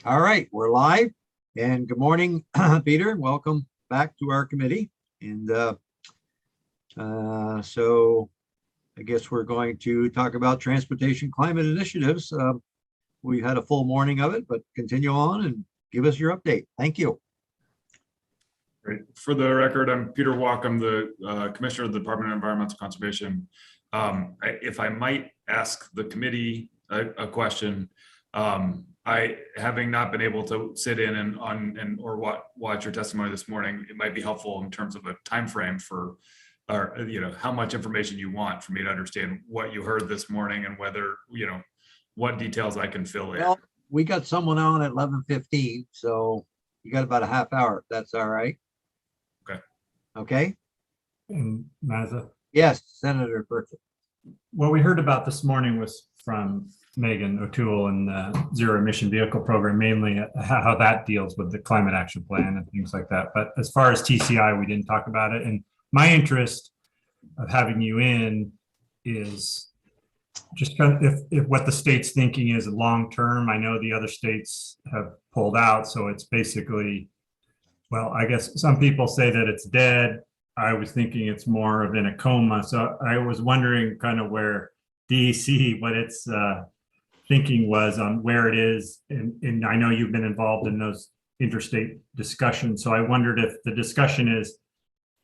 All right, we're live and good morning, Peter. Welcome back to our committee. And so I guess we're going to talk about transportation climate initiatives. We had a full morning of it, but continue on and give us your update. Thank you. Great. For the record, I'm Peter Walk. I'm the Commissioner of the Department of Environmental Conservation. If I might ask the committee a question, I, having not been able to sit in and watch your testimony this morning, it might be helpful in terms of a time frame for, or how much information you want for me to understand what you heard this morning and whether what details I can fill in. Well, we got someone on at 11:15, so you got about a half hour. If that's all right. Okay. Okay. And Mazza, Yes, Senator Burke. what we heard about this morning was from Megan O'Toole and the zero emission vehicle program, mainly how that deals with the climate action plan and things like that. But as far as TCI, we didn't talk about it. And my interest of having you in is just kind of if what the state's thinking is long term. I know the other states have pulled out, so it's basically, well, I guess some people say that it's dead. I was thinking it's more of in a coma. So I was wondering kind of where DEC, what its thinking was on where it is. And I know you've been involved in those interstate discussions. So I wondered if the discussion is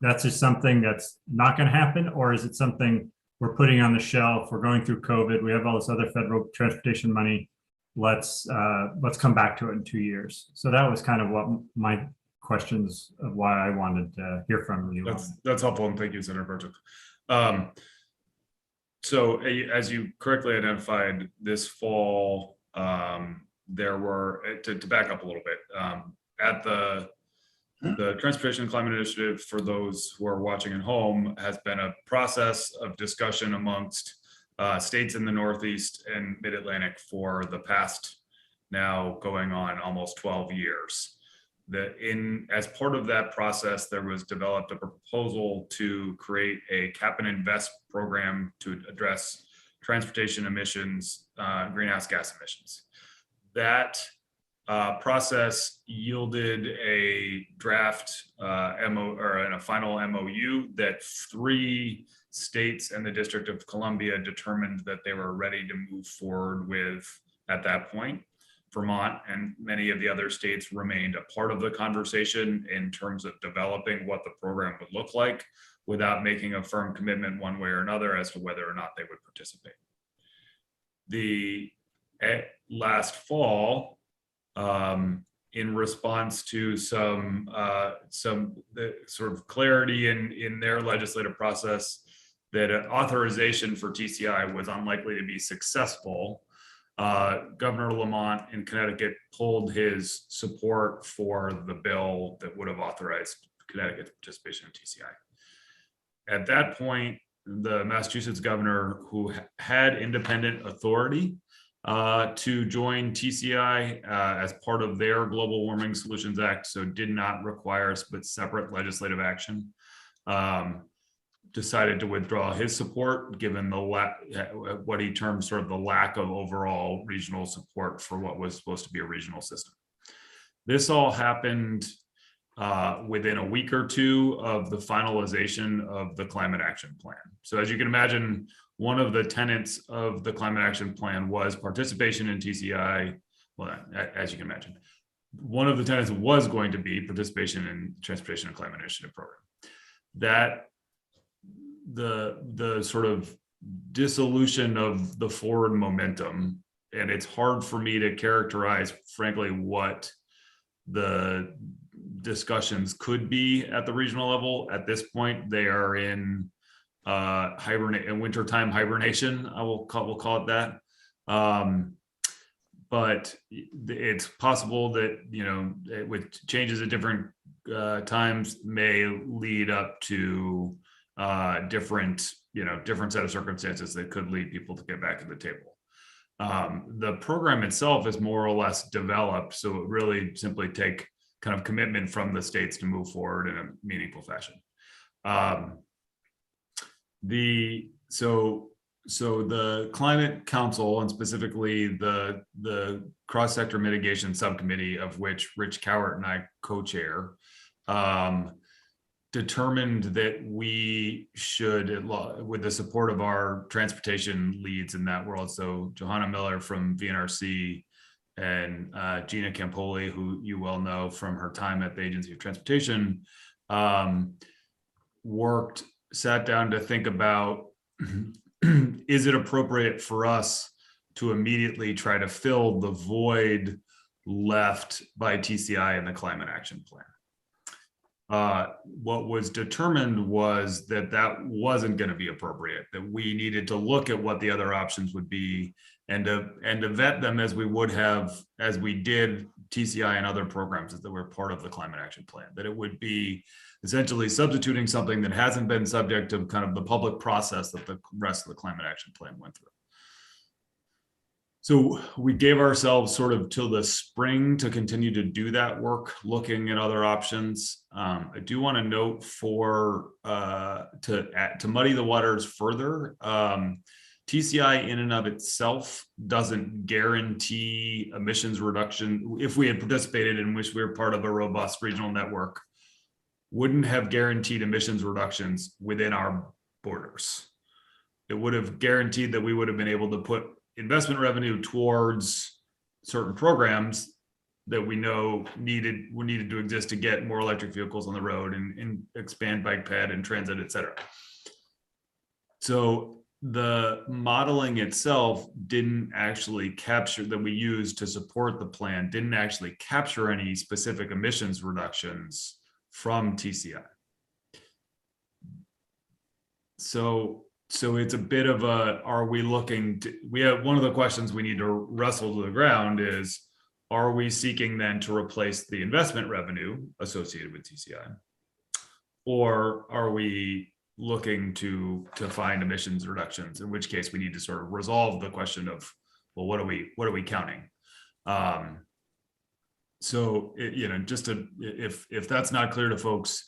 that's just something that's not going to happen, or is it something we're putting on the shelf? We're going through COVID. We have all this other federal transportation money. Let's come back to it in 2 years. So that was kind of what my questions of why I wanted to hear from you. That's helpful, and thank you, Senator Burchuk. So as you correctly identified, this fall, there were, to back up a little bit, at the Transportation and Climate Initiative, for those who are watching at home, has been a process of discussion amongst states in the Northeast and Mid-Atlantic for the past, now going on almost 12 years. As part of that process, there was developed a proposal to create a cap and invest program to address transportation emissions, greenhouse gas emissions. That process yielded a draft a final MOU that 3 states and the District of Columbia determined that they were ready to move forward with at that point. Vermont and many of the other states remained a part of the conversation in terms of developing what the program would look like without making a firm commitment one way or another as to whether or not they would participate. Last fall, in response to some sort of clarity in their legislative process that an authorization for TCI was unlikely to be successful, Governor Lamont in Connecticut pulled his support for the bill that would have authorized Connecticut's participation in TCI. At that point, the Massachusetts governor, who had independent authority to join TCI as part of their Global Warming Solutions Act, so did not require separate legislative action, decided to withdraw his support given what he termed sort of the lack of overall regional support for what was supposed to be a regional system. This all happened within a week or two of the finalization of the climate action plan. So as you can imagine, one of the tenets of the climate action plan was participation in TCI. Well, as you can imagine, one of the tenets was going to be participation in Transportation and Climate Initiative program. That the sort of dissolution of the forward momentum, and it's hard for me to characterize, frankly, what the discussions could be at the regional level. At this point, they are in wintertime hibernation. We'll call it that. But it's possible that with changes at different times may lead up to different set of circumstances that could lead people to get back to the table. The program itself is more or less developed, so it really simply take kind of commitment from the states to move forward in a meaningful fashion. So So the Climate Council, and specifically the cross-sector mitigation subcommittee, of which Rich Cowart and I co-chair, determined that we should, with the support of our transportation leads in that world, so Johanna Miller from VNRC and Gina Campoli, who you well know from her time at the Agency of Transportation, sat down to think about, is it appropriate for us to immediately try to fill the void left by TCI in the climate action plan? What was determined was that that wasn't going to be appropriate, that we needed to look at what the other options would be and to vet them as we would have, as we did TCI and other programs that were part of the climate action plan, that it would be essentially substituting something that hasn't been subject to kind of the public process that the rest of the climate action plan went through. So we gave ourselves sort of till the spring to continue to do that work, looking at other options. I do want to note to muddy the waters further, TCI in and of itself doesn't guarantee emissions reduction. If we had participated in which we were part of a robust regional network, wouldn't have guaranteed emissions reductions within our borders. It would have guaranteed that we would have been able to put investment revenue towards certain programs that we know needed to exist to get more electric vehicles on the road and expand bike ped and transit, et cetera. So the modeling itself didn't actually capture, that we used to support the plan, didn't actually capture any specific emissions reductions from TCI. So it's a bit of a, are we looking to, we have one of the questions we need to wrestle to the ground is, are we seeking then to replace the investment revenue associated with TCI? Or are we looking to find emissions reductions, in which case we need to sort of resolve the question of, well, what are we counting? So, just to, if that's not clear to folks,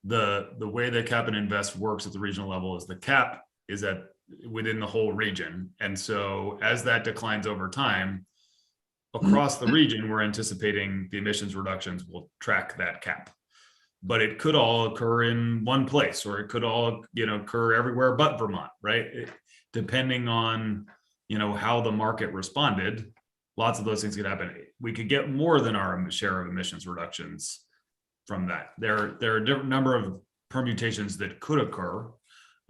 the way that cap and invest works at the regional level is the cap is at within the whole region. And so as that declines over time, across the region, we're anticipating the emissions reductions will track that cap. But it could all occur in one place, or it could all, occur everywhere but Vermont, right? Depending on, how the market responded, lots of those things could happen. We could get more than our share of emissions reductions from that. There are a different number of permutations that could occur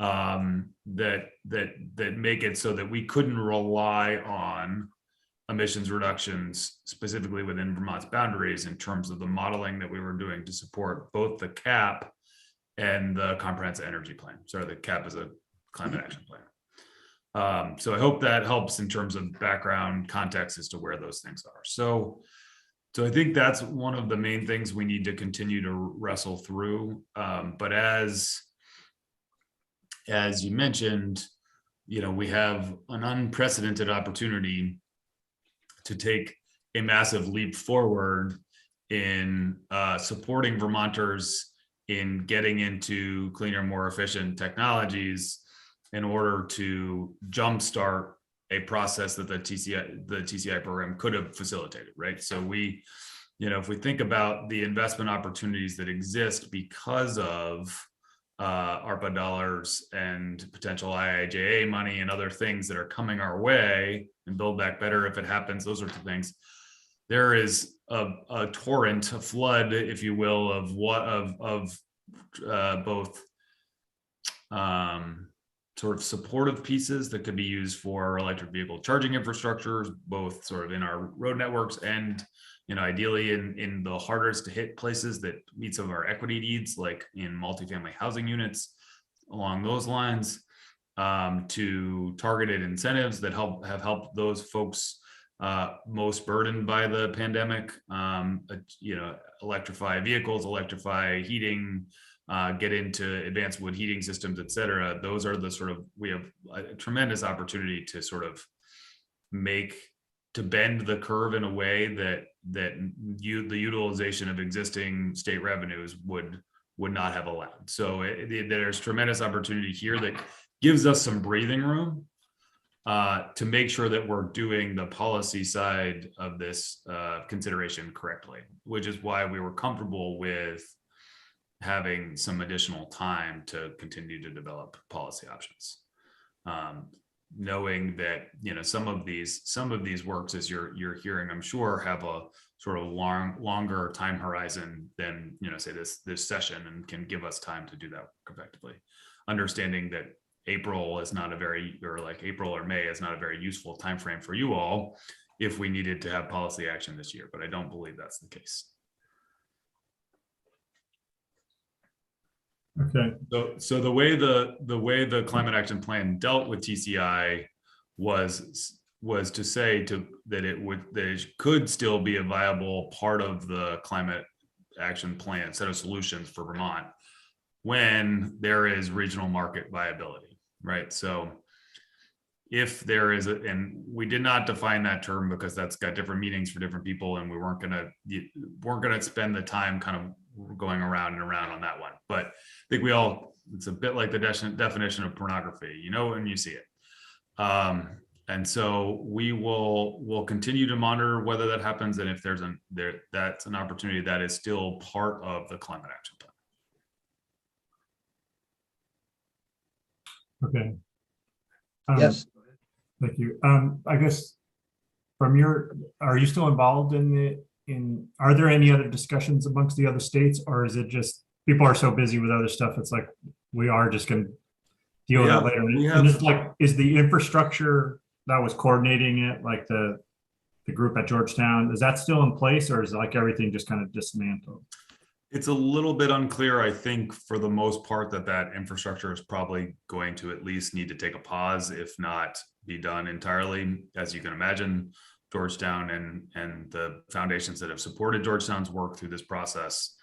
that make it so that we couldn't rely on emissions reductions specifically within Vermont's boundaries in terms of the modeling that we were doing to support both the CAP and the comprehensive energy plan. Sorry, the CAP is a climate action plan. So I hope that helps in terms of background context as to where those things are. So I think that's one of the main things we need to continue to wrestle through. But as you mentioned, we have an unprecedented opportunity to take a massive leap forward in supporting Vermonters in getting into cleaner, more efficient technologies in order to jumpstart a process that the TCI program could have facilitated, right? So we, if we think about the investment opportunities that exist because of ARPA dollars and potential IIJA money and other things that are coming our way, and Build Back Better if it happens, those sorts of things. There is a torrent, a flood, if you will, of both sort of supportive pieces that could be used for electric vehicle charging infrastructures, both sort of in our road networks and ideally in the hardest to hit places that meet some of our equity needs, like in multifamily housing units, along those lines, to targeted incentives that have helped those folks most burdened by the pandemic, electrify vehicles, electrify heating, get into advanced wood heating systems, et cetera. Those are the sort of, we have a tremendous opportunity to sort of bend the curve in a way that the utilization of existing state revenues would not have allowed. So there's tremendous opportunity here that gives us some breathing room to make sure that we're doing the policy side of this consideration correctly, which is why we were comfortable with having some additional time to continue to develop policy options. Knowing that, you know, some of these works, as you're hearing, I'm sure, have a sort of longer time horizon than, you know, say this session, and can give us time to do that effectively. Understanding that April is not a very, or like April or May is not a very useful time frame for you all if we needed to have policy action this year, but I don't believe that's the case. Okay. So the way the climate action plan dealt with TCI was to say that it could still be a viable part of the climate action plan set of solutions for Vermont when there is regional market viability, right? So if there is and we did not define that term because that's got different meanings for different people, and we weren't gonna spend the time kind of going around and around on that one. But I think it's a bit like the definition of pornography, you know, when you see it. And so we'll continue to monitor whether that happens, and if that's an opportunity that is still part of the climate action plan. Okay. Yes. Thank you. I guess are you still involved are there any other discussions amongst the other states, or is it just people are so busy with other stuff? It's like, we are just going to deal with that later. And it's like, is the infrastructure that was coordinating it, like the group at Georgetown, is that still in place, or is like everything just kind of dismantled? It's a little bit unclear. I think for the most part that infrastructure is probably going to at least need to take a pause, if not be done entirely. As you can imagine, Georgetown and the foundations that have supported Georgetown's work through this process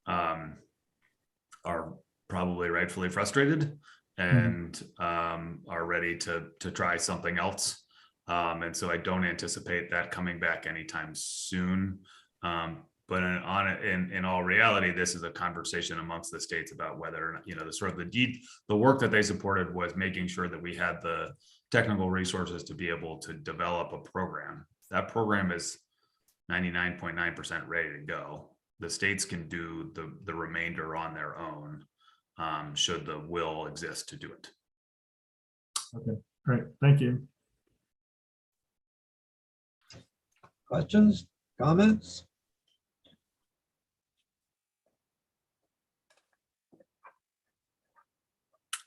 are probably rightfully frustrated and are ready to try something else. And so I don't anticipate that coming back anytime soon. But in all reality, this is a conversation amongst the states about whether or not, you know, the work that they supported was making sure that we had the technical resources to be able to develop a program. That program is 99.9% ready to go. The states can do the remainder on their own, should the will exist to do it. Okay, great. Thank you. Questions, comments?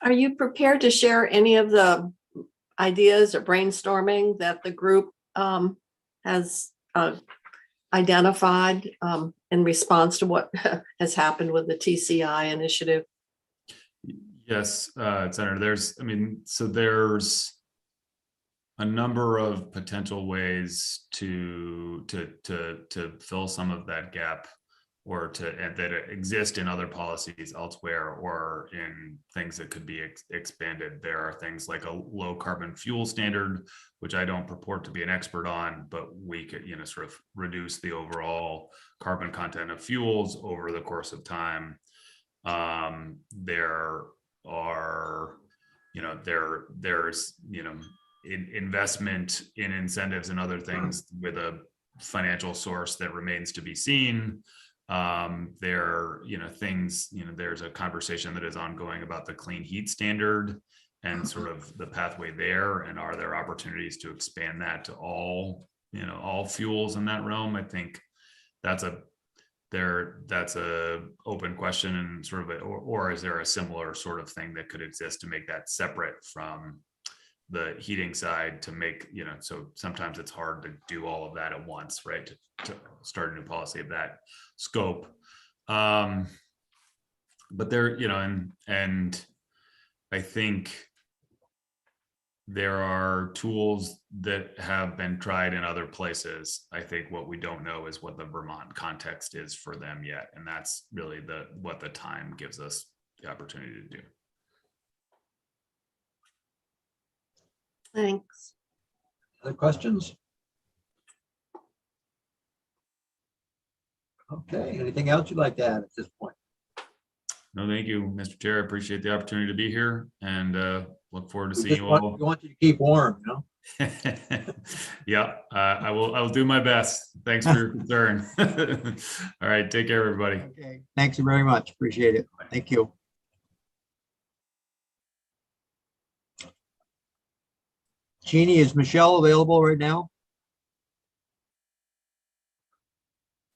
Are you prepared to share any of the ideas or brainstorming that the group has identified in response to what has happened with the TCI initiative? Yes, Senator, there's a number of potential ways to fill some of that gap, or that exist in other policies elsewhere, or in things that could be expanded. There are things like a low carbon fuel standard, which I don't purport to be an expert on, but we could, you know, sort of reduce the overall carbon content of fuels over the course of time. There are, you know, there's, you know, investment in incentives and other things with a financial source that remains to be seen. There, you know, things, you know, there's a conversation that is ongoing about the clean heat standard and sort of the pathway there, and are there opportunities to expand that to all, you know, all fuels in that realm? I think that's a open question, and sort of or is there a similar sort of thing that could exist to make that separate from the heating side, to make, you know, so sometimes it's hard to do all of that at once, right? To start a new policy of that scope. But there, you know, and I think there are tools that have been tried in other places. I think what we don't know is what the Vermont context is for them yet. And that's really what the time gives us the opportunity to do. Thanks. Other questions? Okay, anything else you'd like to add at this point? No, thank you, Mr. Chair. I appreciate the opportunity to be here and look forward to We seeing just you want, all. we want you to keep warm, you know? Yeah, I will do my best. Thanks for your concern. All right, take care, everybody. Okay, thanks very much. Appreciate it. Thank you. Jeannie, is Michelle available right now?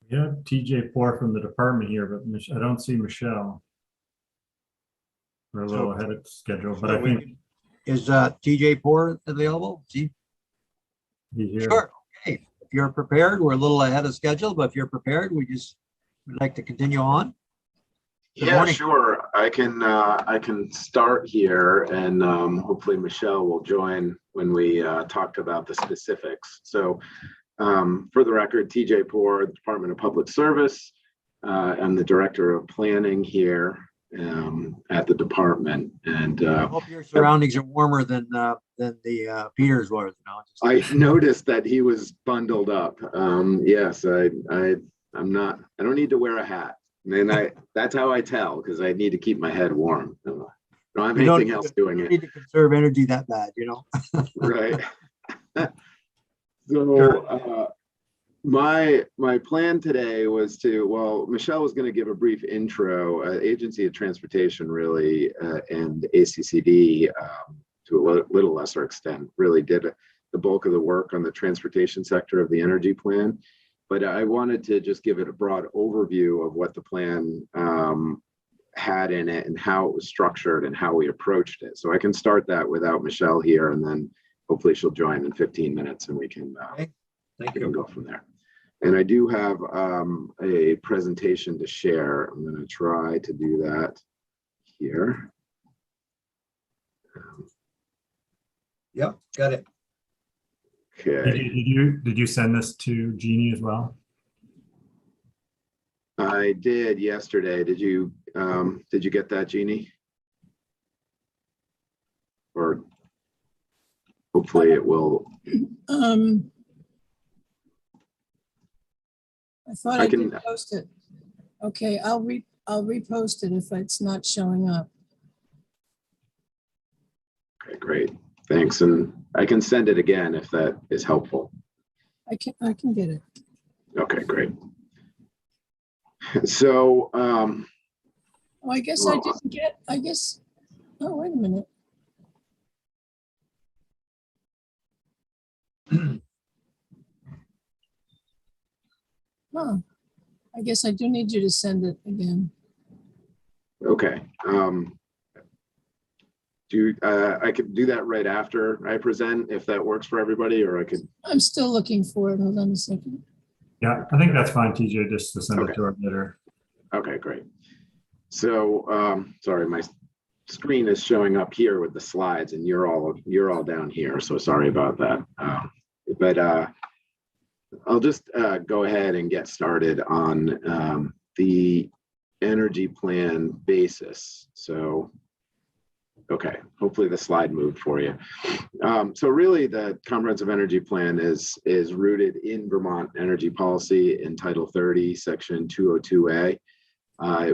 We have TJ Poor from the department here, but I don't see Michelle. We're a little ahead of schedule, but I think Is TJ Poor available? See? he's here. Sure. Okay. If you're prepared, we're a little ahead of schedule, but if you're prepared, we'd like to continue on. Good Yeah, morning. sure. I can start here, and hopefully Michelle will join when we talk about the specifics. So for the record, TJ Poor, Department of Public Service. I'm the Director of Planning here at the department. And I hope your surroundings are warmer than the Peters was. You know, I noticed that he was bundled up. Yes, I'm not, I don't need to wear a hat. And that's how I tell, because I need to keep my head warm. I don't have anything else doing you it. need to conserve energy that bad, you know? Right. Sure. So my plan today was to, Michelle was going to give a brief intro, Agency of Transportation really, and ACCD to a little lesser extent really did the bulk of the work on the transportation sector of the energy plan. But I wanted to just give it a broad overview of what the plan had in it and how it was structured and how we approached it. So I can start that without Michelle here, and then hopefully she'll join in 15 minutes and we can, Okay. Thank we can you. go from there. And I do have a presentation to share. I'm going to try to do that here. Yep, got it. Okay. Did you send this to Jeannie as well? I did yesterday. Did you get that, Jeannie? Or hopefully it will. I thought I I can- did post it. Okay, I'll repost it if it's not showing up. Okay, great. Thanks. And I can send it again if that is helpful. I can get it. Okay, great. So, Oh, I guess I didn't get, oh, wait a minute. Huh. I guess I do need you to send it again. okay. I could do that right after I present if that works for everybody, or I could. I'm still looking for it. Hold on a second. Yeah, I think that's fine, TJ, just to send Okay. it to her later. Okay, great. So, sorry, my screen is showing up here with the slides, and you're all down here. So sorry about that. But I'll just go ahead and get started on the energy plan basis. So, okay, hopefully the slide moved for you. So really the comprehensive energy plan is rooted in Vermont energy policy in Title 30, Section 202A,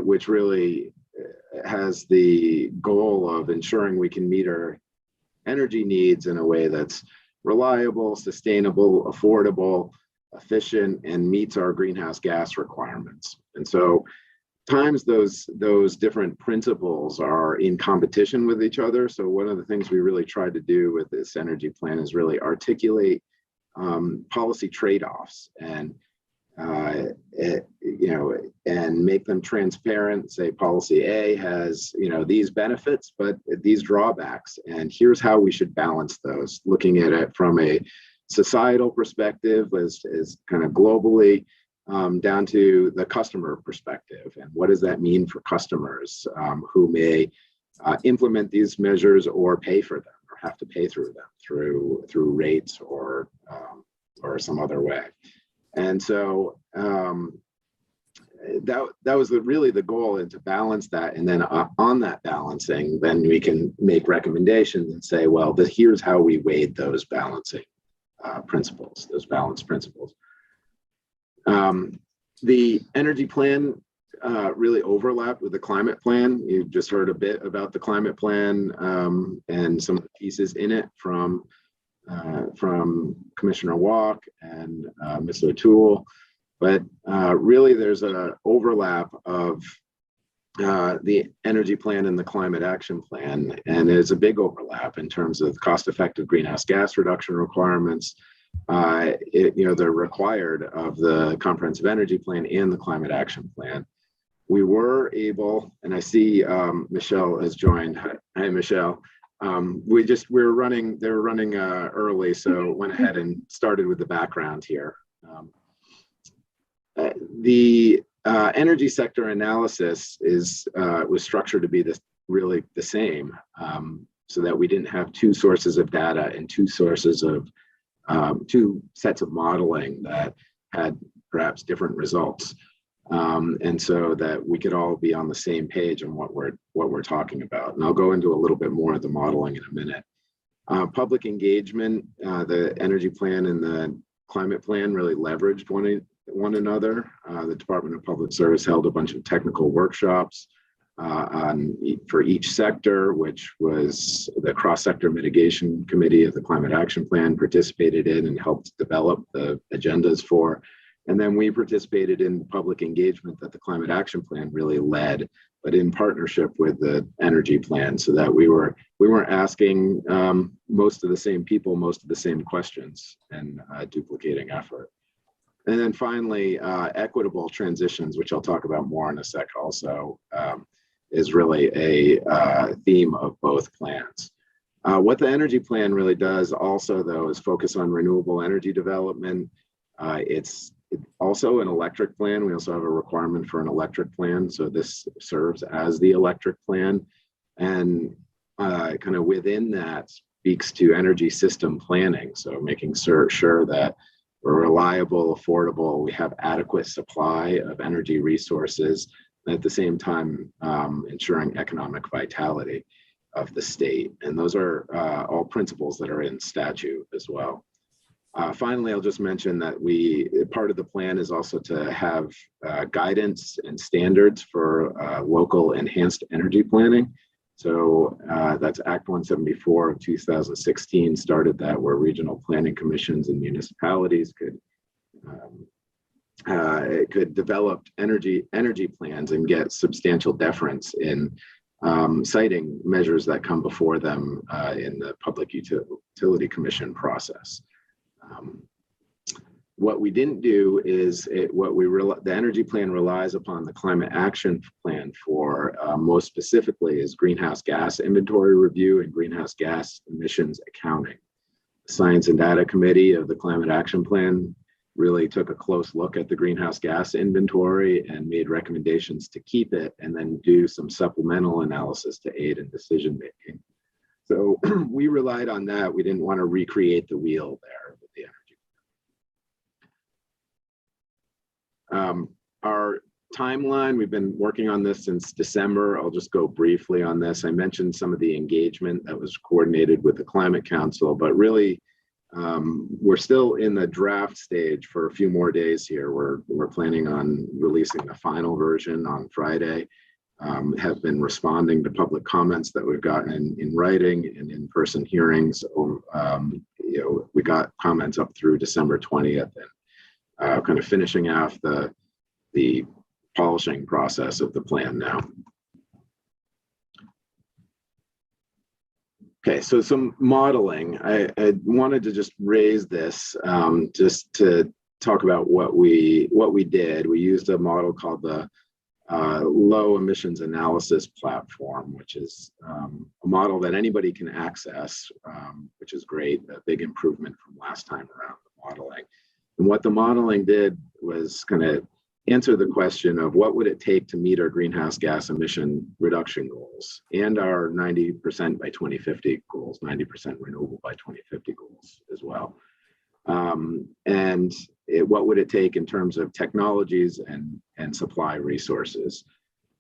which really has the goal of ensuring we can meet our energy needs in a way that's reliable, sustainable, affordable, efficient, and meets our greenhouse gas requirements. And so times those different principles are in competition with each other. So one of the things we really tried to do with this energy plan is really articulate policy trade-offs and and make them transparent. Say policy A has these benefits, but these drawbacks, and here's how we should balance those. Looking at it from a societal perspective, as kind of globally. Down to the customer perspective, and what does that mean for customers who may implement these measures or pay for them, or have to pay through them through rates or some other way. And so that was really the goal, and to balance that, and then on that balancing, then we can make recommendations and say, well, here's how we weighed those balancing principles, those balance principles. The energy plan really overlap with the climate plan. You just heard a bit about the climate plan and some of the pieces in it from Commissioner Walk and Ms. O'Toole. But really, there's an overlap of the energy plan and the climate action plan, and there's a big overlap in terms of cost-effective greenhouse gas reduction requirements. They're required of the comprehensive energy plan and the climate action plan. We were able, and I see Michelle has joined. Hi, Michelle. They were running early, so went ahead and started with the background here. The energy sector analysis was structured to be really the same, so that we didn't have two sources of data and two sets of modeling that had perhaps different results, and so that we could all be on the same page on what we're talking about. And I'll go into a little bit more of the modeling in a minute. Public engagement, the energy plan and the climate plan really leveraged one another. The Department of Public Service held a bunch of technical workshops for each sector, which was the cross-sector mitigation committee of the climate action plan participated in and helped develop the agendas for. And then we participated in public engagement that the climate action plan really led, but in partnership with the energy plan, so that we weren't asking most of the same people most of the same questions and duplicating effort. And then finally, equitable transitions, which I'll talk about more in a sec also, is really a theme of both plans. What the energy plan really does also, though, is focus on renewable energy development. It's also an electric plan. We also have a requirement for an electric plan. So this serves as the electric plan. And kind of within that speaks to energy system planning. So making sure that we're reliable, affordable, we have adequate supply of energy resources, and at the same time, ensuring economic vitality of the state. And those are all principles that are in statute as well. Finally, I'll just mention that part of the plan is also to have guidance and standards for local enhanced energy planning. So that's Act 174 of 2016 started that, where regional planning commissions and municipalities could develop energy plans and get substantial deference in citing measures that come before them in the Public Utility Commission process. What we didn't do is the energy plan relies upon the climate action plan for most specifically is greenhouse gas inventory review and greenhouse gas emissions accounting. The Science and Data Committee of the Climate Action Plan really took a close look at the greenhouse gas inventory and made recommendations to keep it, and then do some supplemental analysis to aid in decision making. So we relied on that. We didn't want to recreate the wheel there with the energy. Our timeline, we've been working on this since December. I'll just go briefly on this. I mentioned some of the engagement that was coordinated with the Climate Council, but really we're still in the draft stage for a few more days here. We're planning on releasing the final version on Friday. Have been responding to public comments that we've gotten in writing and in-person hearings. We got comments up through December 20th, and kind of finishing off the polishing process of the plan now. Okay, so some modeling. I wanted to just raise this just to talk about what we did. We used a model called the low emissions analysis platform, which is a model that anybody can access, which is great, a big improvement from last time around the modeling. And what the modeling did was kind of answer the question of what would it take to meet our greenhouse gas emission reduction goals and our 90% by 2050 goals, 90% renewable by 2050 goals as well. What would it take in terms of technologies and supply resources?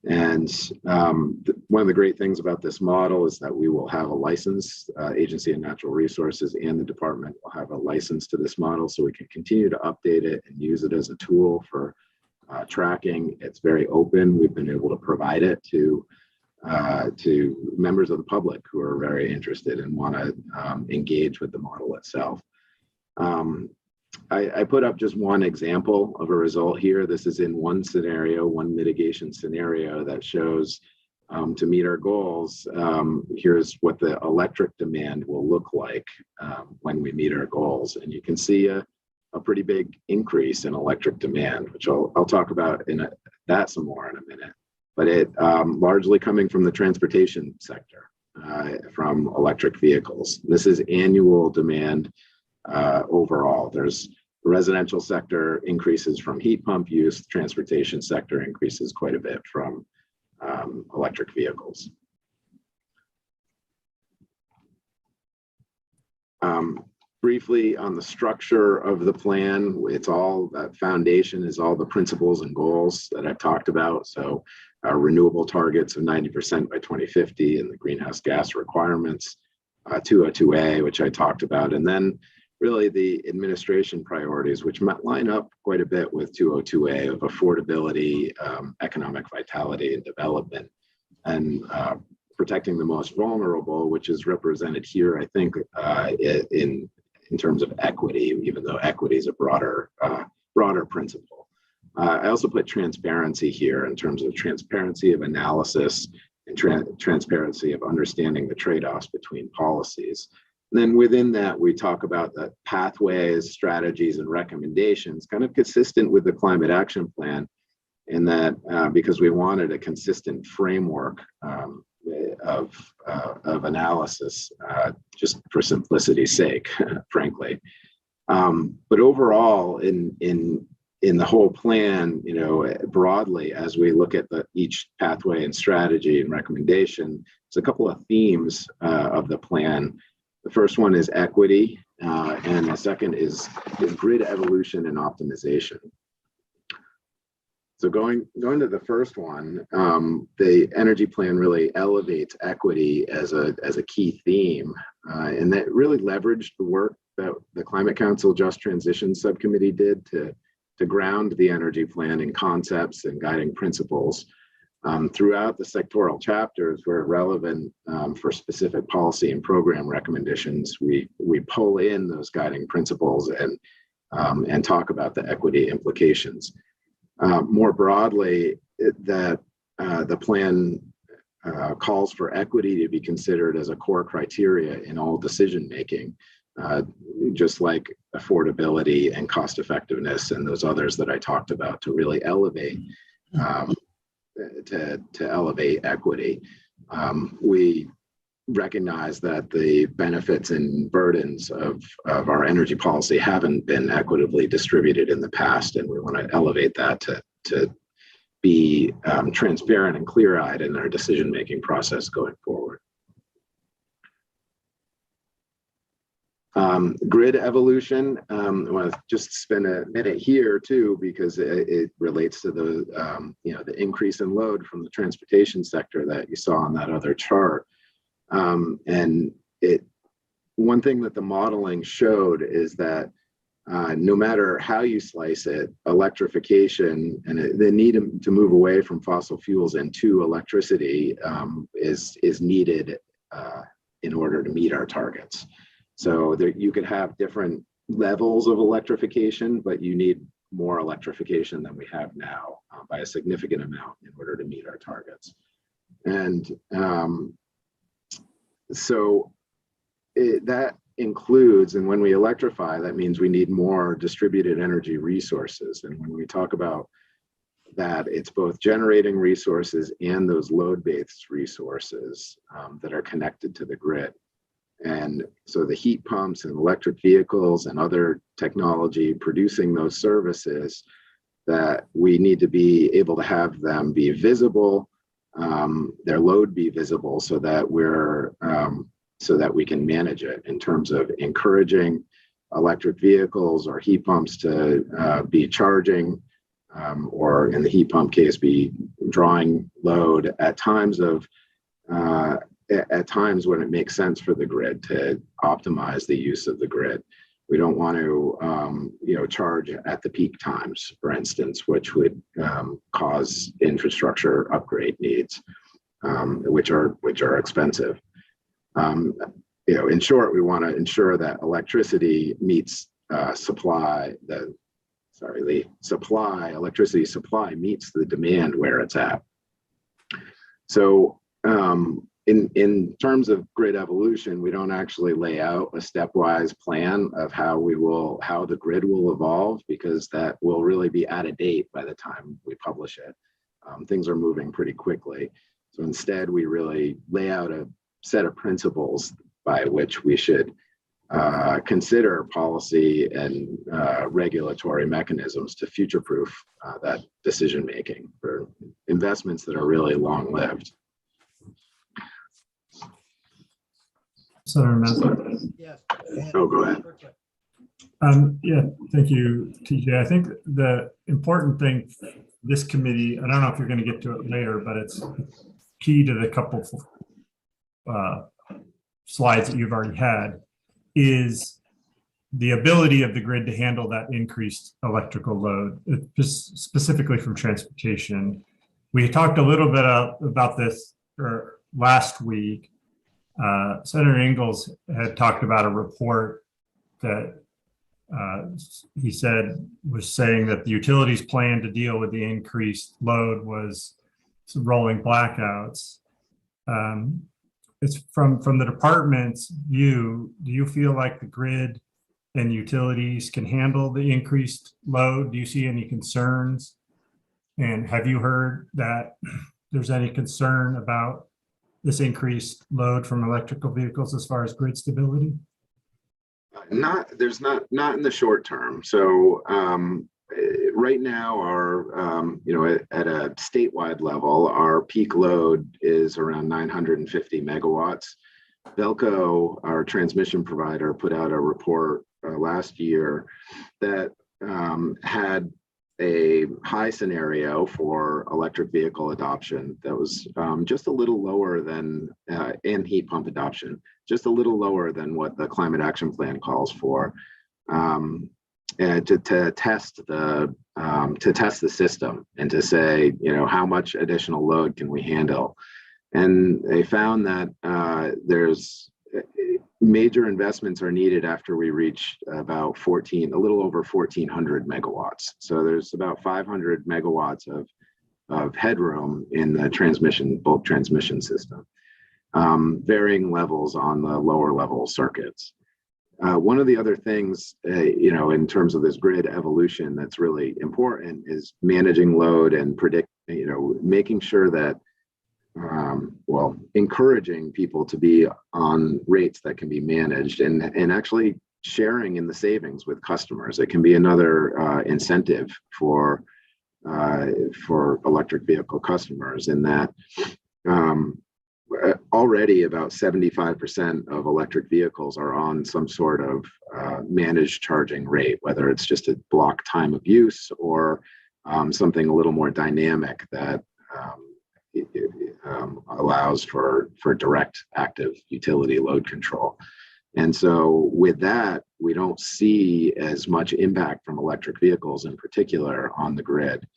And one of the great things about this model is that we will have a license, Agency of Natural Resources and the department will have a license to this model, so we can continue to update it and use it as a tool for tracking. It's very open. We've been able to provide it to members of the public who are very interested and want to engage with the model itself. I put up just one example of a result here. This is in one scenario, one mitigation scenario that shows to meet our goals, here's what the electric demand will look like when we meet our goals. And you can see a pretty big increase in electric demand, which I'll talk about that some more in a minute. But it largely coming from the transportation sector, from electric vehicles. This is annual demand overall. There's the residential sector increases from heat pump use, the transportation sector increases quite a bit from electric vehicles. Briefly on the structure of the plan, it's all that foundation is all the principles and goals that I've talked about. So our renewable targets of 90% by 2050 and the greenhouse gas requirements, 202A, which I talked about, and then really the administration priorities, which might line up quite a bit with 202A of affordability, economic vitality and development, and protecting the most vulnerable, which is represented here, I think, in terms of equity, even though equity is a broader principle. I also put transparency here in terms of transparency of analysis and transparency of understanding the trade-offs between policies. And then within that, we talk about the pathways, strategies, and recommendations, kind of consistent with the climate action plan, in that because we wanted a consistent framework of analysis, just for simplicity's sake, frankly. But overall, in the whole plan, broadly, as we look at each pathway and strategy and recommendation, there's a couple of themes of the plan. The first one is equity, and the second is grid evolution and optimization. So going to the first one, the energy plan really elevates equity as a key theme, and that really leveraged the work that the Climate Council Just Transition Subcommittee did to ground the energy plan in concepts and guiding principles. Throughout the sectoral chapters where relevant for specific policy and program recommendations, we pull in those guiding principles and talk about the equity implications. More broadly, the plan calls for equity to be considered as a core criteria in all decision making, just like affordability and cost effectiveness and those others that I talked about, to really elevate to elevate equity. We recognize that the benefits and burdens of our energy policy haven't been equitably distributed in the past, and we want to elevate that to be transparent and clear-eyed in our decision-making process going forward. Grid evolution, I want to just spend a minute here too, because it relates to the increase in load from the transportation sector that you saw on that other chart. And one thing that the modeling showed is that no matter how you slice it, electrification and the need to move away from fossil fuels and to electricity is needed in order to meet our targets. So you could have different levels of electrification, but you need more electrification than we have now by a significant amount in order to meet our targets. And so that includes, and when we electrify, that means we need more distributed energy resources. And when we talk about that, it's both generating resources and those load-based resources that are connected to the grid. And so the heat pumps and electric vehicles and other technology producing those services, that we need to be able to have them be visible, their load be visible, so that we can manage it in terms of encouraging electric vehicles or heat pumps to be charging, or in the heat pump case, be drawing load at times when it makes sense for the grid to optimize the use of the grid. We don't want to, charge at the peak times, for instance, which would cause infrastructure upgrade needs, which are expensive. In short, we want to ensure that electricity meets electricity supply meets the demand where it's at. So in terms of grid evolution, we don't actually lay out a stepwise plan of how the grid will evolve, because that will really be out of date by the time we publish it. Things are moving pretty quickly. So instead, we really lay out a set of principles by which we should consider policy and regulatory mechanisms to future-proof that decision-making for investments that are really long-lived. Senator Mensah. Yes. Oh, go ahead. Yeah, thank you, TJ. I think the important thing, this committee, I don't know if you're going to get to it later, but it's key to the couple slides that you've already had, is the ability of the grid to handle that increased electrical load, just specifically from transportation. We talked a little bit about this last week. Senator Ingalls had talked about a report that he said was saying that the utilities plan to deal with the increased load was some rolling blackouts. It's from the department's view, do you feel like the grid and utilities can handle the increased load? Do you see any concerns? And have you heard that there's any concern about this increased load from electrical vehicles as far as grid stability? Not in the short term. So right now, at a statewide level, our peak load is around 950 megawatts. Belco, our transmission provider, put out a report last year that had a high scenario for electric vehicle adoption that was just a little lower than, and heat pump adoption, just a little lower than what the climate action plan calls for, and to test the system and to say, how much additional load can we handle? And they found that there's major investments are needed after we reach about a little over 1,400 megawatts. So there's about 500 megawatts of headroom in the bulk transmission system, varying levels on the lower level circuits. One of the other things, in terms of this grid evolution that's really important is managing load and making sure that encouraging people to be on rates that can be managed and actually sharing in the savings with customers. It can be another incentive for electric vehicle customers, in that already about 75% of electric vehicles are on some sort of managed charging rate, whether it's just a block time of use or something a little more dynamic that allows for direct active utility load control. And so with that, we don't see as much impact from electric vehicles in particular on the grid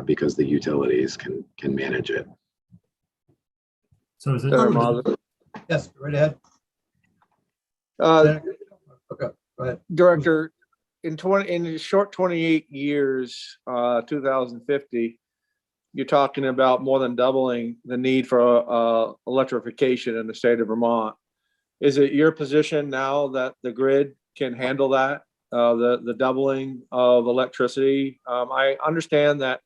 because the utilities can manage it. So is it? Yes, right ahead. Okay, go ahead. Director, in the short 28 years, 2050, you're talking about more than doubling the need for electrification in the state of Vermont. Is it your position now that the grid can handle that, the doubling of electricity? I understand that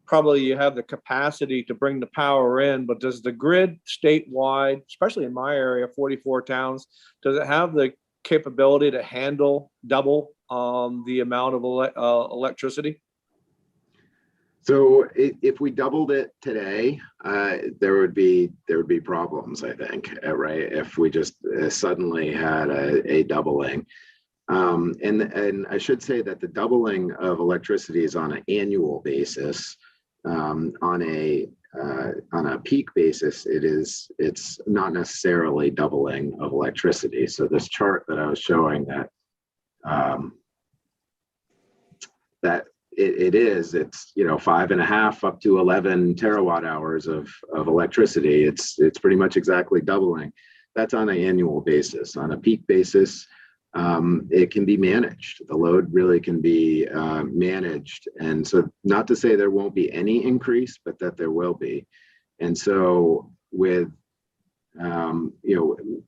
probably you have the capacity to bring the power in, but does the grid statewide, especially in my area, 44 towns, does it have the capability to handle double the amount of electricity? So if we doubled it today, there would be problems, I think, right? If we just suddenly had a doubling. And I should say that the doubling of electricity is on an annual basis. On a peak basis, it's not necessarily doubling of electricity. So this chart that I was showing that that it's 5.5 up to 11 terawatt hours of electricity. It's pretty much exactly doubling. That's on an annual basis. On a peak basis, it can be managed. The load really can be managed. And so not to say there won't be any increase, but that there will be. And so with,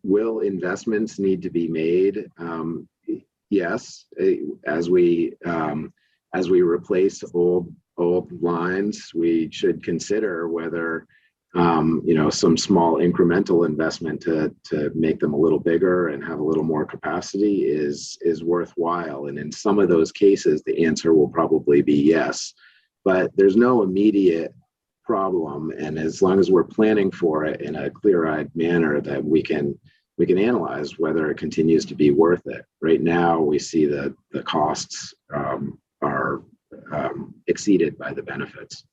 will investments need to be made? Yes, as we replace old lines, we should consider whether some small incremental investment to make them a little bigger and have a little more capacity is worthwhile. And in some of those cases, the answer will probably be yes, but there's no immediate problem. And as long as we're planning for it in a clear-eyed manner, that we can analyze whether it continues to be worth it. Right now, we see that the costs are exceeded by the benefits.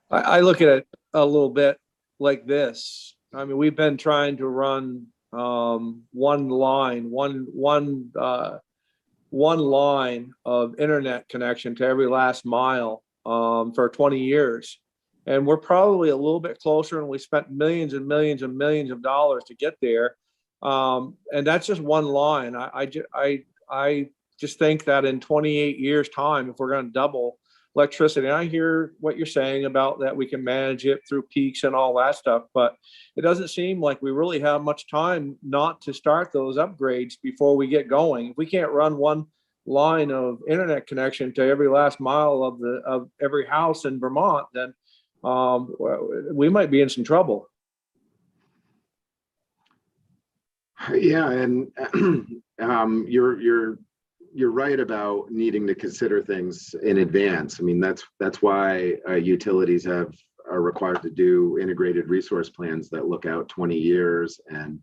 I look at it a little bit like this. I mean, we've been trying to run one line of internet connection to every last mile for 20 years. And we're probably a little bit closer, and we spent millions and millions and millions of dollars to get there. And that's just one line. I just think that in 28 years' time, if we're going to double electricity, and I hear what you're saying about that we can manage it through peaks and all that stuff, but it doesn't seem like we really have much time not to start those upgrades before we get going. If we can't run one line of internet connection to every last mile of every house in Vermont, then we might be in some trouble. Yeah, and you're right about needing to consider things in advance. I mean, that's why utilities are required to do integrated resource plans that look out 20 years and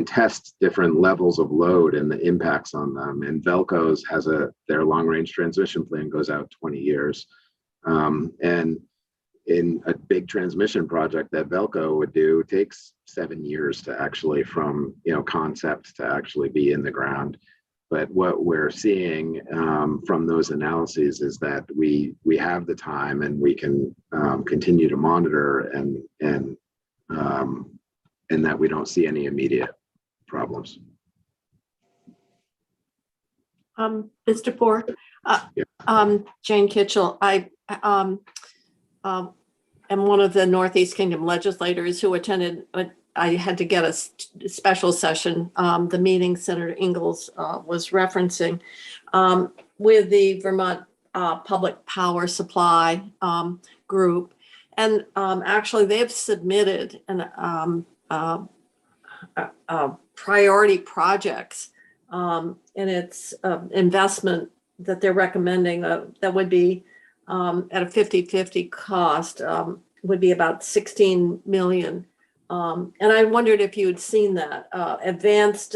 test different levels of load and the impacts on them. And Velco's has their long range transmission plan goes out 20 years. And in a big transmission project that Velco would do takes 7 years to actually from concept to actually be in the ground. But what we're seeing from those analyses is that we have the time, and we can continue to monitor and that we don't see any immediate problems. Mr. Poor, Jane Kitchell, I am one of the Northeast Kingdom legislators who attended. I had to get a special session, the meeting Senator Ingalls was referencing, with the Vermont Public Power Supply group. And actually, they've submitted priority projects, and it's investment that they're recommending that would be at a 50-50 cost, would be about 16 million. And I wondered if you had seen that. Advanced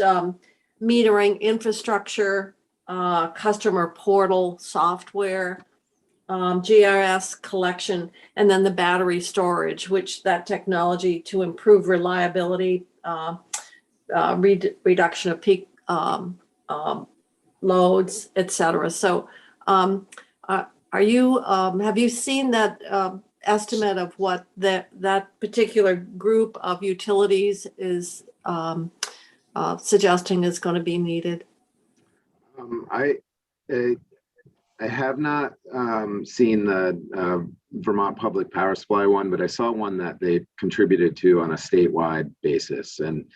metering infrastructure, customer portal software, GRS collection, and then the battery storage, which that technology to improve reliability, reduction of peak loads, et cetera. So have you seen that estimate of what that particular group of utilities is suggesting is going to be needed? I have not seen the Vermont Public Power Supply one, but I saw one that they contributed to on a statewide basis. And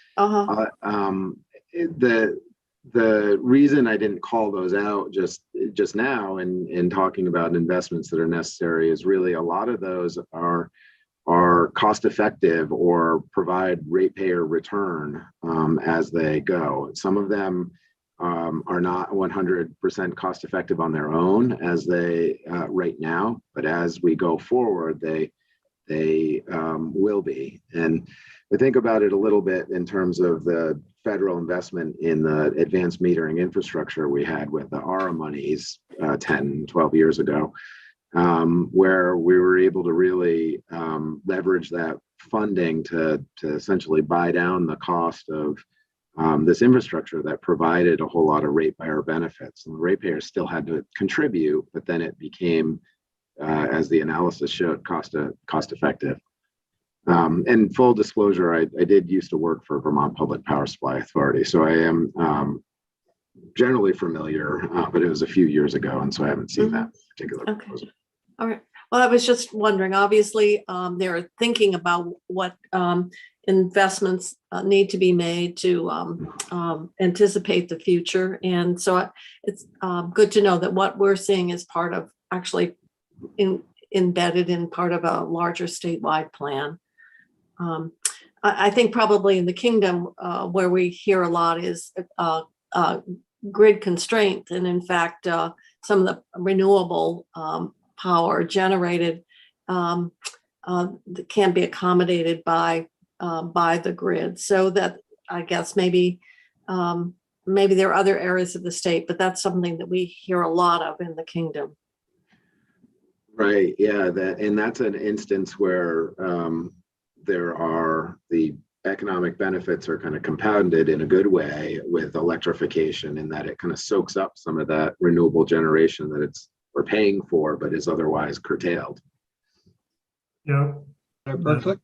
the reason I didn't call those out just now in talking about investments that are necessary is really a lot of those are cost effective or provide ratepayer return as they go. Some of them are not 100% cost effective on their own as they right now, but as we go forward, they will be. And I think about it a little bit in terms of the federal investment in the advanced metering infrastructure we had with the ARA monies 10, 12 years ago, where we were able to really leverage that funding to essentially buy down the cost of this infrastructure that provided a whole lot of ratepayer benefits. And the ratepayers still had to contribute, but then it became, as the analysis showed, cost effective. And full disclosure, I did used to work for Vermont Public Power Supply Authority, so I am generally familiar, but it was a few years ago, and so I haven't seen that particular proposal. All right. Well, I was just wondering, obviously, they're thinking about what investments need to be made to anticipate the future. And so it's good to know that what we're seeing is part of actually embedded in part of a larger statewide plan. I think probably in the kingdom where we hear a lot is grid constraint. And in fact, some of the renewable power generated that can be accommodated by the grid. So that I guess maybe there are other areas of the state, but that's something that we hear a lot of in the kingdom. Right. Yeah. That's an instance where there are the economic benefits are kind of compounded in a good way with electrification, in that it kind of soaks up some of that renewable generation that we're paying for, but is otherwise curtailed. Yeah. Perfect.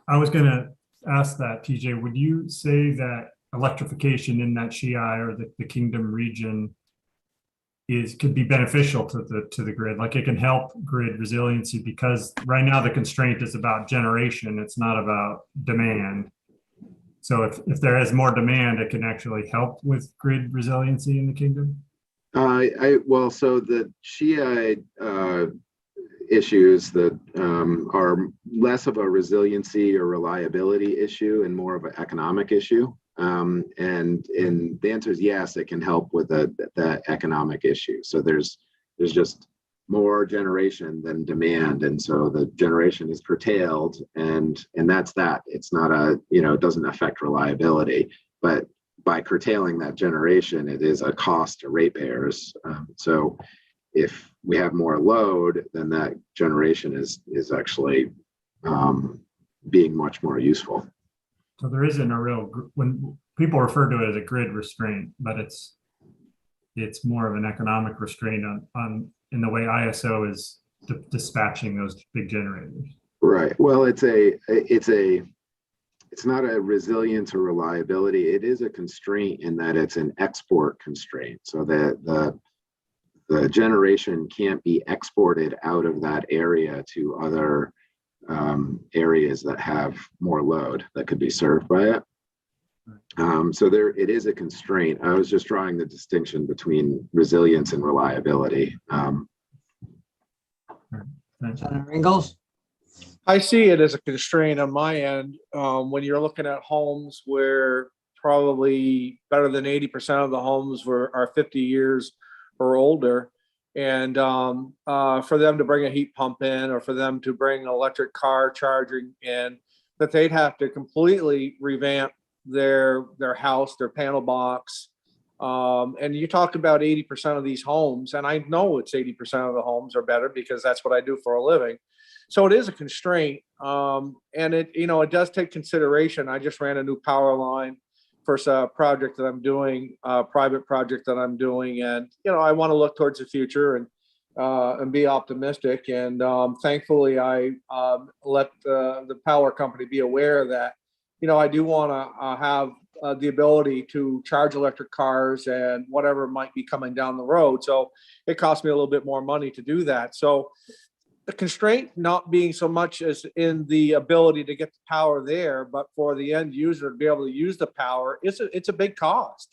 I was going to ask that, TJ, would you say that electrification in that CI or the kingdom region could be beneficial to the grid? Like it can help grid resiliency, because right now the constraint is about generation. It's not about demand. So if there is more demand, it can actually help with grid resiliency in the kingdom. Well, so the CI issues that are less of a resiliency or reliability issue and more of an economic issue. And the answer is yes, it can help with that economic issue. So there's just more generation than demand, and so the generation is curtailed, and that's that. It's not it doesn't affect reliability, but by curtailing that generation, it is a cost to ratepayers. So if we have more load, then that generation is actually being much more useful. So there isn't a real, when people refer to it as a grid restraint, but it's more of an economic restraint on in the way ISO is dispatching those big generators. Right. Well, it's not a resilience or reliability. It is a constraint in that it's an export constraint. So that the generation can't be exported out of that area to other areas that have more load that could be served by it. So it is a constraint. I was just drawing the distinction between resilience and reliability. Senator Ingalls? I see it as a constraint on my end when you're looking at homes where probably better than 80% of the homes are 50 years or older. And for them to bring a heat pump in, or for them to bring an electric car charging in, that they'd have to completely revamp their house, their panel box. And you talk about 80% of these homes, and I know it's 80% of the homes are better because that's what I do for a living. So it is a constraint, and it does take consideration. I just ran a new power line for a project that I'm doing, a private project that I'm doing, and I want to look towards the future and be optimistic. And thankfully, I let the power company be aware that I do want to have the ability to charge electric cars and whatever might be coming down the road. So it costs me a little bit more money to do that. So the constraint not being so much as in the ability to get the power there, but for the end user to be able to use the power, it's a big cost.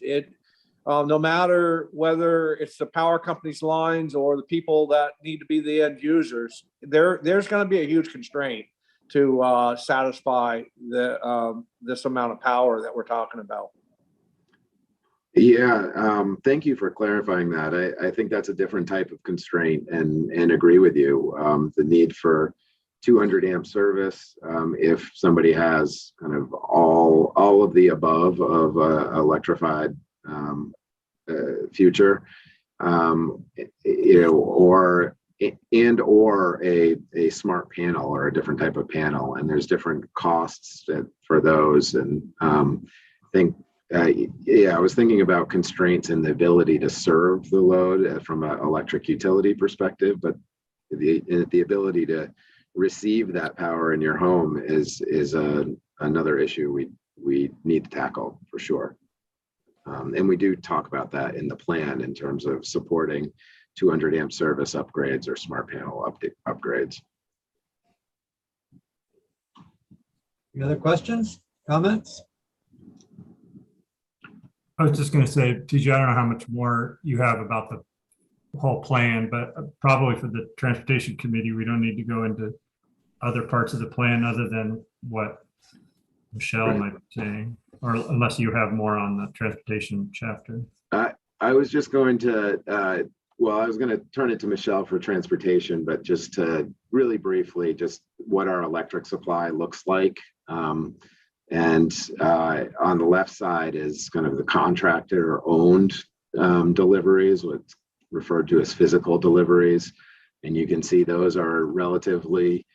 No matter whether it's the power company's lines or the people that need to be the end users, there's going to be a huge constraint to satisfy this amount of power that we're talking about. Yeah, thank you for clarifying that. I think that's a different type of constraint, and agree with you. The need for 200 amp service, if somebody has kind of all of the above of electrified future, or a smart panel or a different type of panel, and there's different costs for those. And I think Yeah, I was thinking about constraints in the ability to serve the load from an electric utility perspective, but the ability to receive that power in your home is another issue we need to tackle for sure. And we do talk about that in the plan in terms of supporting 200 amp service upgrades or smart panel upgrades. Any other questions, comments? I was just going to say, TJ, I don't know how much more you have about the whole plan, but probably for the transportation committee, we don't need to go into other parts of the plan other than what Michelle might be saying, or unless you have more on the transportation chapter. I was just going to, well, I was going to turn it to Michelle for transportation, but just to really briefly, just what our electric supply looks like. And on the left side is kind of the contractor owned deliveries, what's referred to as physical deliveries. And you can see those are relatively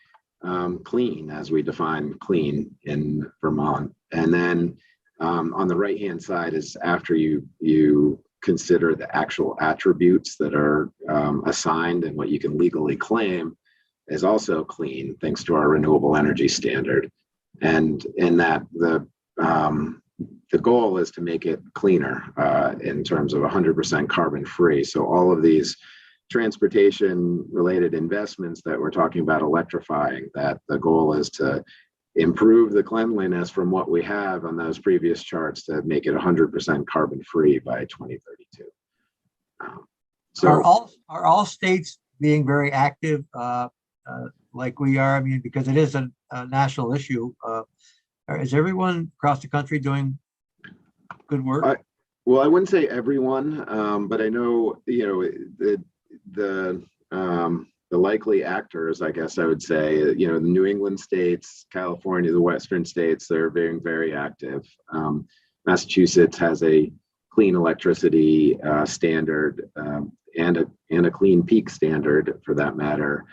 clean, as we define clean in Vermont. And then on the right-hand side is after you consider the actual attributes that are assigned and what you can legally claim is also clean, thanks to our renewable energy standard. And in that, the goal is to make it cleaner in terms of 100% carbon free. So all of these transportation related investments that we're talking about electrifying, that the goal is to improve the cleanliness from what we have on those previous charts to make it 100% carbon free by 2032. Are all states being very active like we are? I mean, because it is a national issue. Is everyone across the country doing good work? Well, I wouldn't say everyone, but I know, the likely actors, I guess I would say, the New England states, California, the Western states, they're being very active. Massachusetts has a clean electricity standard and a clean peak standard, for that matter,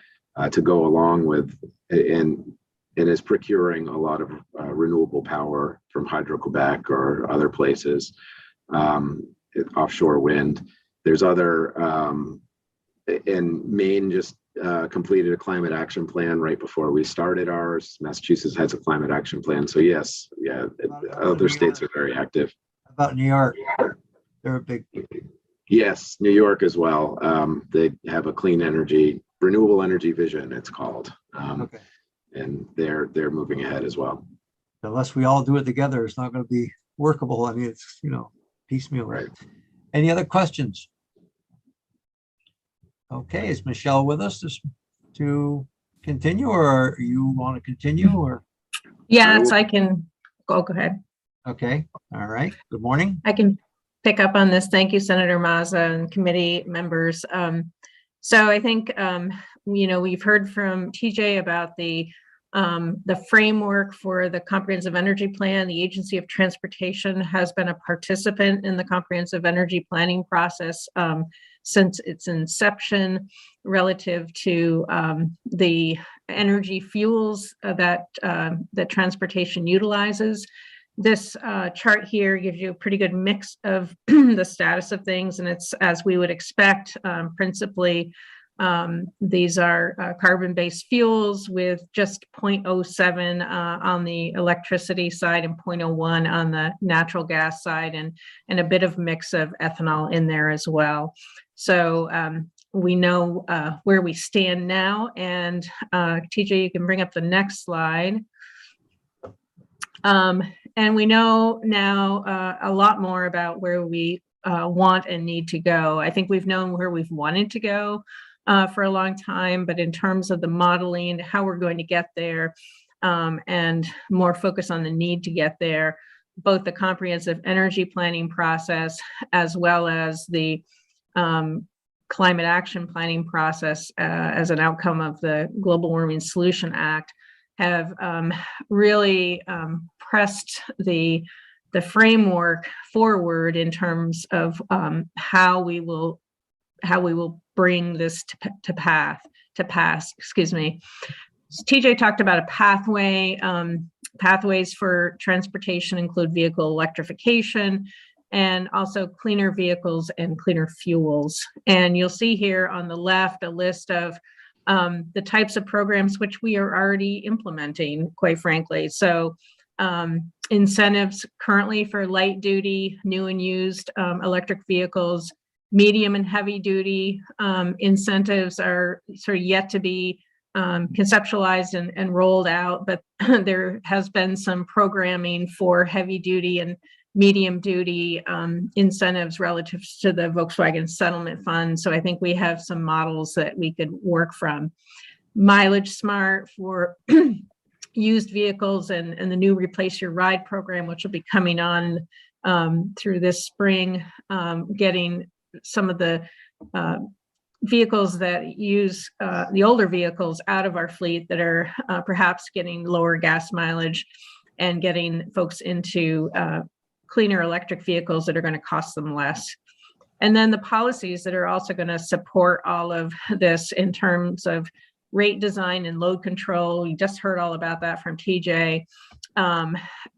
to go along with, and is procuring a lot of renewable power from Hydro-Quebec or other places, offshore wind. There's other, and Maine just completed a climate action plan right before we started ours. Massachusetts has a climate action plan. So yes, yeah, other states are very active. About New York, they're a big. Yes, New York as well. They have a clean energy, renewable energy vision, it's called. Okay. And they're moving ahead as well. Unless we all do it together, it's not going to be workable. I mean, it's, piecemeal. Right. Any other questions? Okay, is Michelle with us to continue, or you want to continue, or? Yes, I can go ahead. Okay, all right. Good morning. I can pick up on this. Thank you, Senator Mazza and committee members. So I think, we've heard from TJ about the framework for the Comprehensive Energy Plan. The Agency of Transportation has been a participant in the Comprehensive Energy Planning process since its inception, relative to the energy fuels that transportation utilizes. This chart here gives you a pretty good mix of the status of things, and it's as we would expect. Principally, these are carbon-based fuels with just 0.07 on the electricity side and 0.01 on the natural gas side, and a bit of mix of ethanol in there as well. So we know where we stand now, and TJ, you can bring up the next slide. And we know now a lot more about where we want and need to go. I think we've known where we've wanted to go for a long time, but in terms of the modeling, how we're going to get there, and more focus on the need to get there, both the comprehensive energy planning process as well as the climate action planning process as an outcome of the Global Warming Solution Act have really pressed the framework forward in terms of how we will bring this to pass. Excuse me. TJ talked about a pathway pathways for transportation include vehicle electrification and also cleaner vehicles and cleaner fuels. And you'll see here on the left a list of the types of programs which we are already implementing, quite frankly. So incentives currently for light duty, new and used electric vehicles, medium and heavy duty incentives are sort of yet to be conceptualized and rolled out, but there has been some programming for heavy duty and medium duty incentives relative to the Volkswagen Settlement Fund. So I think we have some models that we could work from. Mileage Smart for used vehicles and the new Replace Your Ride program, which will be coming on through this spring, getting some of the vehicles that use the older vehicles out of our fleet that are perhaps getting lower gas mileage and getting folks into cleaner electric vehicles that are going to cost them less. And then the policies that are also going to support all of this in terms of rate design and load control. You just heard all about that from TJ.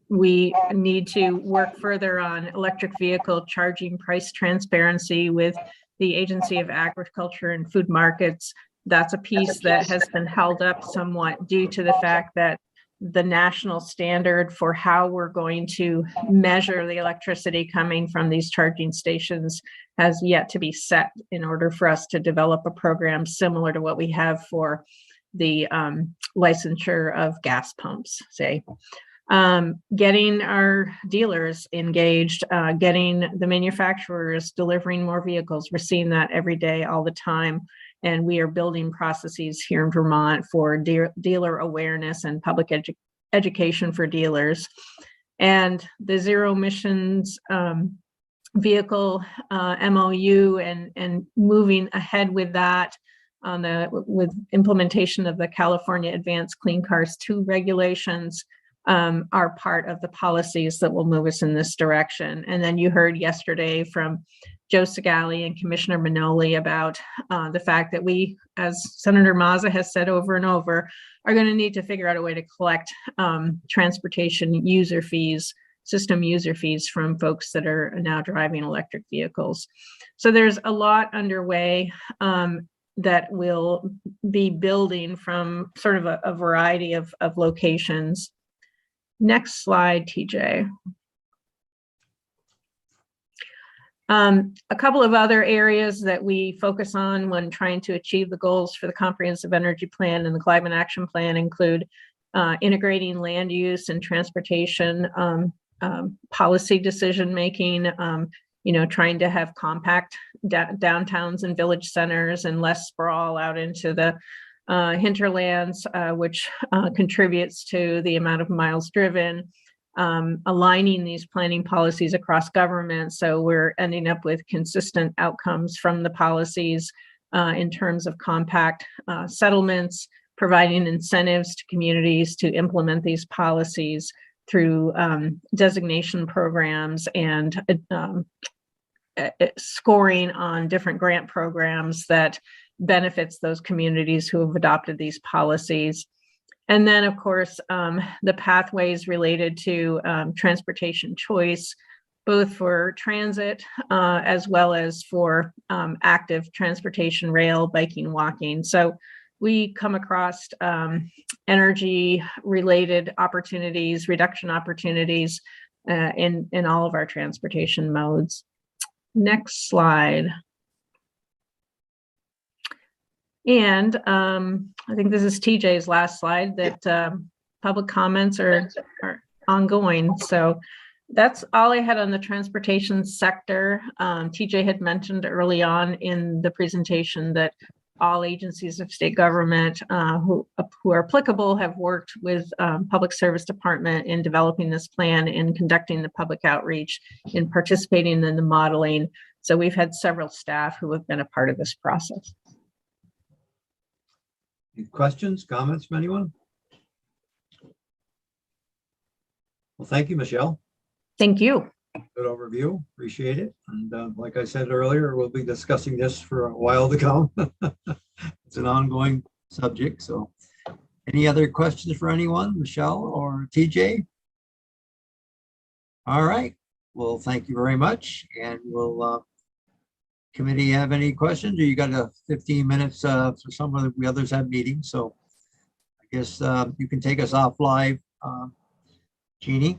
We need to work further on electric vehicle charging price transparency with the Agency of Agriculture and Food Markets. That's a piece that has been held up somewhat due to the fact that the national standard for how we're going to measure the electricity coming from these charging stations has yet to be set in order for us to develop a program similar to what we have for the licensure of gas pumps, say. Getting our dealers engaged, getting the manufacturers delivering more vehicles. We're seeing that every day, all the time. And we are building processes here in Vermont for dealer awareness and public education for dealers. And the zero emissions vehicle MOU and moving ahead with that on with implementation of the California Advanced Clean Cars 2 regulations are part of the policies that will move us in this direction. And then you heard yesterday from Joe Segali and Commissioner Manoli about the fact that we, as Senator Mazza has said over and over, are going to need to figure out a way to collect transportation user fees, system user fees from folks that are now driving electric vehicles. So there's a lot underway that will be building from sort of a variety of locations. Next slide, TJ. A couple of other areas that we focus on when trying to achieve the goals for the Comprehensive Energy Plan and the Climate Action Plan include integrating land use and transportation policy decision-making, trying to have compact downtowns and village centers and less sprawl out into the hinterlands, which contributes to the amount of miles driven, aligning these planning policies across government. So we're ending up with consistent outcomes from the policies in terms of compact settlements, providing incentives to communities to implement these policies through designation programs and scoring on different grant programs that benefits those communities who have adopted these policies. And then, of course, the pathways related to transportation choice, both for transit as well as for active transportation, rail, biking, walking. So we come across energy-related opportunities, reduction opportunities in all of our transportation modes. Next slide. And I think this is TJ's last slide, that public comments are ongoing. So that's all I had on the transportation sector. TJ had mentioned early on in the presentation that all agencies of state government who are applicable have worked with Public Service Department in developing this plan, in conducting the public outreach, in participating in the modeling. So we've had several staff who have been a part of this process. Any questions, comments from anyone? Well, thank you, Michelle. Thank you. Good overview. Appreciate it. And like I said earlier, we'll be discussing this for a while to come. It's an ongoing subject. So any other questions for anyone, Michelle or TJ? All right. Well, thank you very much. And will committee have any questions? Or you got 15 minutes for some of the others have meetings. So I guess you can take us off live, Jeannie.